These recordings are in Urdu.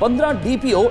15 DPO,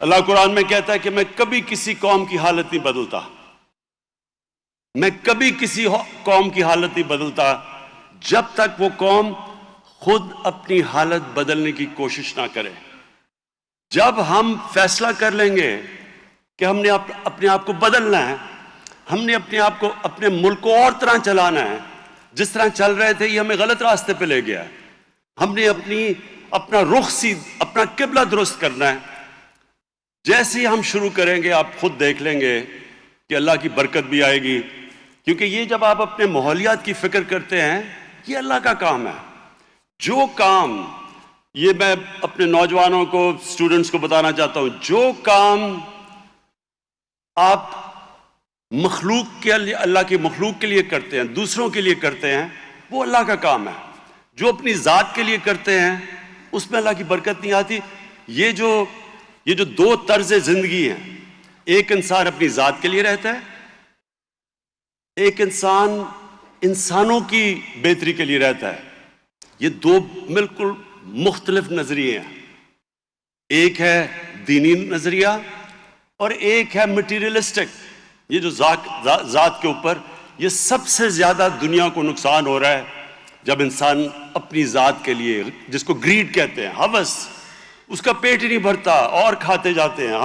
اللہ قرآن میں کہتا ہے کہ میں کبھی کسی قوم کی حالت نہیں بدلتا، میں کبھی کسی قوم کی حالت نہیں بدلتا جب تک وہ قوم خود اپنی حالت بدلنے کی کوشش نہ کرے۔ جب ہم فیصلہ کر لیں گے کہ ہم نے اپنے آپ کو بدلنا ہے، ہم نے اپنے آپ کو، اپنے ملک کو اور طرح چلانا ہے، جس طرح چل رہے تھے یہ ہمیں غلط راستے پہ لے گیا ہے، ہم نے اپنا رخ اپنا قبلہ درست کرنا ہے۔ جیسے ہی ہم شروع کریں گے آپ خود دیکھ لیں گے کہ اللہ کی برکت بھی آئے گی، کیونکہ یہ جب آپ اپنے ماحولیات کی فکر کرتے ہیں یہ اللہ کا کام ہے۔ جو کام، یہ میں اپنے نوجوانوں کو، اسٹوڈنٹس کو بتانا چاہتا ہوں، جو کام آپ مخلوق کے لیے، اللہ کی مخلوق کے لیے کرتے ہیں، دوسروں کے لیے کرتے ہیں، وہ اللہ کا کام ہے۔ جو اپنی ذات کے لیے کرتے ہیں اس میں اللہ کی برکت نہیں آتی۔ یہ جو دو طرز زندگی ہیں، ایک انسان اپنی ذات کے لیے رہتا ہے، ایک انسان انسانوں کی بہتری کے لیے رہتا ہے۔ یہ دو بالکل مختلف نظریے ہیں، ایک ہے دینی نظریہ اور ایک ہے مٹیریلسٹک۔ یہ جو ذات کے اوپر، یہ سب سے زیادہ دنیا کو نقصان ہو رہا ہے جب انسان اپنی ذات کے لیے، جس کو گریڈ کہتے ہیں، ہوس، اس کا پیٹ ہی نہیں بھرتا اور کھاتے جاتے ہیں،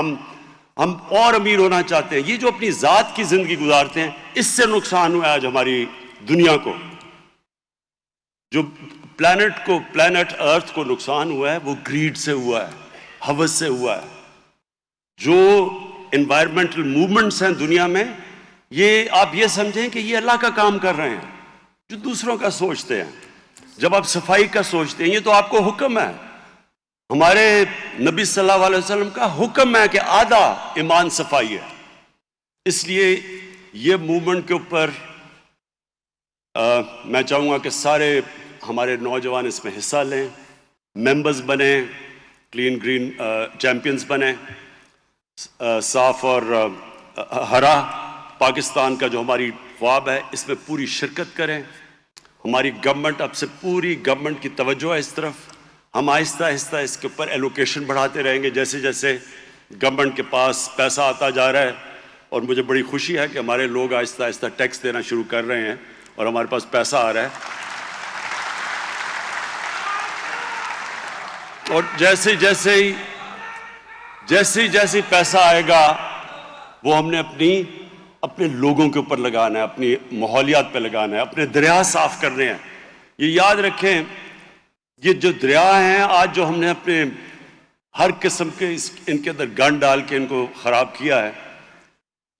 ہم اور امیر ہونا چاہتے ہیں۔ یہ جو اپنی ذات کی زندگی گزارتے ہیں، اس سے نقصان ہوا ہے آج ہماری دنیا کو۔ جو پلانٹ ارتھ کو نقصان ہوا ہے وہ گریڈ سے ہوا ہے، ہوس سے ہوا ہے۔ جو انوائرمنٹل موومنٹس ہیں دنیا میں، یہ آپ یہ سمجھیں کہ یہ اللہ کا کام کر رہے ہیں۔ جو دوسروں کا سوچتے ہیں، جب آپ صفائی کا سوچتے ہیں، یہ تو آپ کو حکم ہے۔ ہمارے نبی صلی اللہ علیہ وسلم کا حکم ہے کہ آدھا ایمان صفائی ہے۔ اس لیے یہ موومنٹ کے اوپر میں چاہوں گا کہ سارے ہمارے نوجوان اس میں حصہ لیں، ممبرز بنیں، کلین گرین چیمپئنز بنیں، صاف اور ہرا پاکستان کا جو ہماری خواب ہے اس میں پوری شرکت کریں۔ ہماری گورنمنٹ، اب سے پوری گورنمنٹ کی توجہ ہے اس طرف۔ ہم آہستہ آہستہ اس کے اوپر ایلوکیشن بڑھاتے رہیں گے جیسے جیسے گورنمنٹ کے پاس پیسہ آتا جا رہا ہے، اور مجھے بڑی خوشی ہے کہ ہمارے لوگ آہستہ آہستہ ٹیکس دینا شروع کر رہے ہیں اور ہمارے پاس پیسہ آ رہا ہے۔ اور جیسے پیسہ آئے گا وہ ہم نے اپنے لوگوں کے اوپر لگانا ہے، اپنی ماحولیات پہ لگانا ہے، اپنے دریا صاف کرنے ہیں۔ یہ یاد رکھیں، یہ جو دریا ہیں آج جو ہم نے اپنے ہر قسم کے ان کے اندر گند ڈال کے ان کو خراب کیا ہے،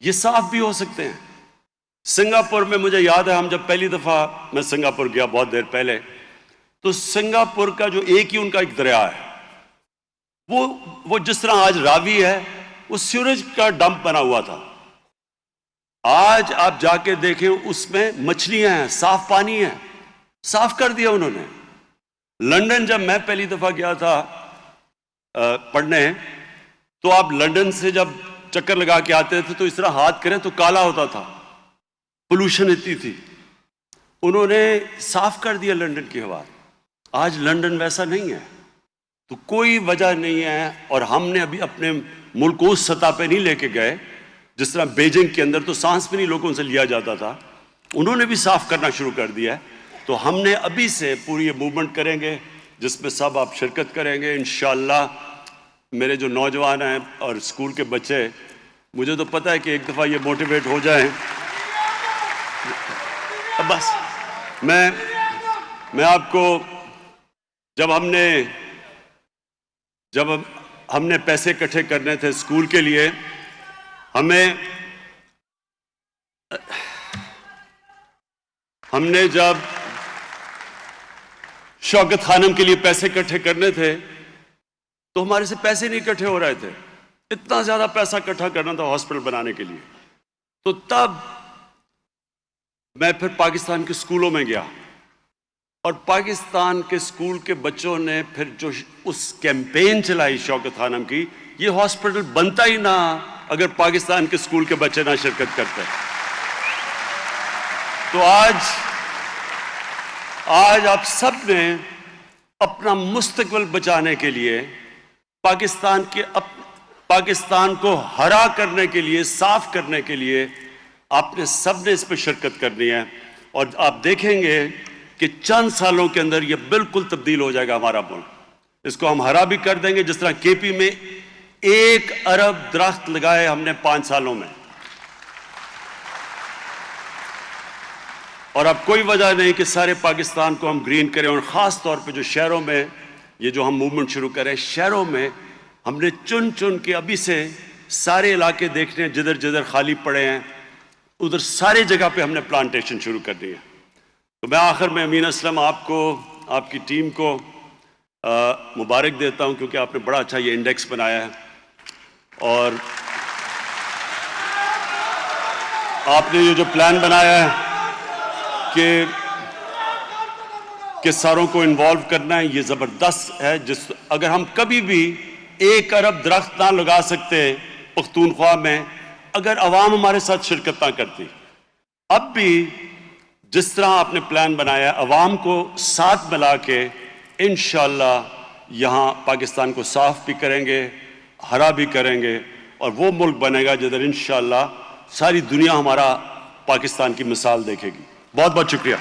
یہ صاف بھی ہو سکتے ہیں۔ سنگاپور میں مجھے یاد ہے، ہم جب پہلی دفعہ میں سنگاپور گیا بہت دیر پہلے، تو سنگاپور کا جو ایک دریا ہے، وہ جس طرح آج راوی ہے، وہ سیوریج کا ڈمپ بنا ہوا تھا۔ آج آپ جا کے دیکھیں اس میں مچھلیاں ہیں، صاف پانی ہے، صاف کر دیا انہوں نے۔ لندن جب میں پہلی دفعہ گیا تھا پڑھنے، تو آپ لندن سے جب چکر لگا کے آتے تھے تو اس طرح ہاتھ کریں تو کالا ہوتا تھا، پولوشن اتنی تھی۔ انہوں نے صاف کر دیا لندن کی ہوا۔ آج لندن ویسا نہیں ہے، تو کوئی وجہ نہیں ہے۔ اور ہم نے ابھی اپنے ملک کو اس سطح پہ نہیں لے کے گئے، جس طرح بیجنگ کے اندر تو سانس بھی نہیں لوگوں سے لیا جاتا تھا، انہوں نے بھی صاف کرنا شروع کر دیا ہے۔ تو ہم نے ابھی سے پوری یہ موومنٹ کریں گے جس میں سب آپ شرکت کریں گے انشاءاللہ۔ میرے جو نوجوان ہیں اور اسکول کے بچے، مجھے تو پتہ ہے کہ ایک دفعہ یہ موٹیویٹ ہو جائیں۔ بس میں آپ کو، جب ہم نے پیسے اکٹھے کرنے تھے اسکول کے لیے، ہم نے جب شوکت خانم کے لیے پیسے اکٹھے کرنے تھے تو ہمارے سے پیسے نہیں اکٹھے ہو رہے تھے، اتنا زیادہ پیسہ اکٹھا کرنا تھا ہاسپٹل بنانے کے لیے۔ تو تب میں پھر پاکستان کے اسکولوں میں گیا، اور پاکستان کے اسکول کے بچوں نے پھر جو اس کیمپین چلائی شوکت خانم کی، یہ ہاسپٹل بنتا ہی نہ اگر پاکستان کے اسکول کے بچے نہ شرکت کرتے۔ تو آج آپ سب نے اپنا مستقبل بچانے کے لیے پاکستان کے پاکستان کو ہرا کرنے کے لیے، صاف کرنے کے لیے آپ نے سب نے اس پہ شرکت کرنی ہے، اور آپ دیکھیں گے کہ چند سالوں کے اندر یہ بالکل تبدیل ہو جائے گا ہمارا ملک. اس کو ہم ہرا بھی کر دیں گے. جس طرح کے پی میں 1 ارب درخت لگائے ہم نے 5 سالوں میں، اور اب کوئی وجہ نہیں کہ سارے پاکستان کو ہم گرین کریں. اور خاص طور پہ جو شہروں میں یہ جو ہم موومنٹ شروع کریں، شہروں میں ہم نے چن کے ابھی سے سارے علاقے دیکھنے ہیں جدھر جدھر خالی پڑے ہیں، ادھر سارے جگہ پہ ہم نے پلانٹیشن شروع کر دی ہے. تو میں آخر میں امین اسلم آپ کو، آپ کی ٹیم کو مبارک دیتا ہوں، کیونکہ آپ نے بڑا اچھا یہ انڈیکس بنایا ہے، اور آپ نے یہ جو پلان بنایا ہے کہ ساروں کو انوالو کرنا ہے، یہ زبردست ہے. اگر ہم کبھی بھی 1 ارب درخت نہ لگا سکتے پختونخوا میں اگر عوام ہمارے ساتھ شرکت نہ کرتی، اب بھی جس طرح آپ نے پلان بنایا ہے عوام کو ساتھ ملا کے انشاءاللہ یہاں پاکستان کو صاف بھی کریں گے، ہرا بھی کریں گے، اور وہ ملک بنے گا جدھر انشاءاللہ ساری دنیا ہمارا پاکستان کی مثال دیکھے گی. بہت بہت شکریہ.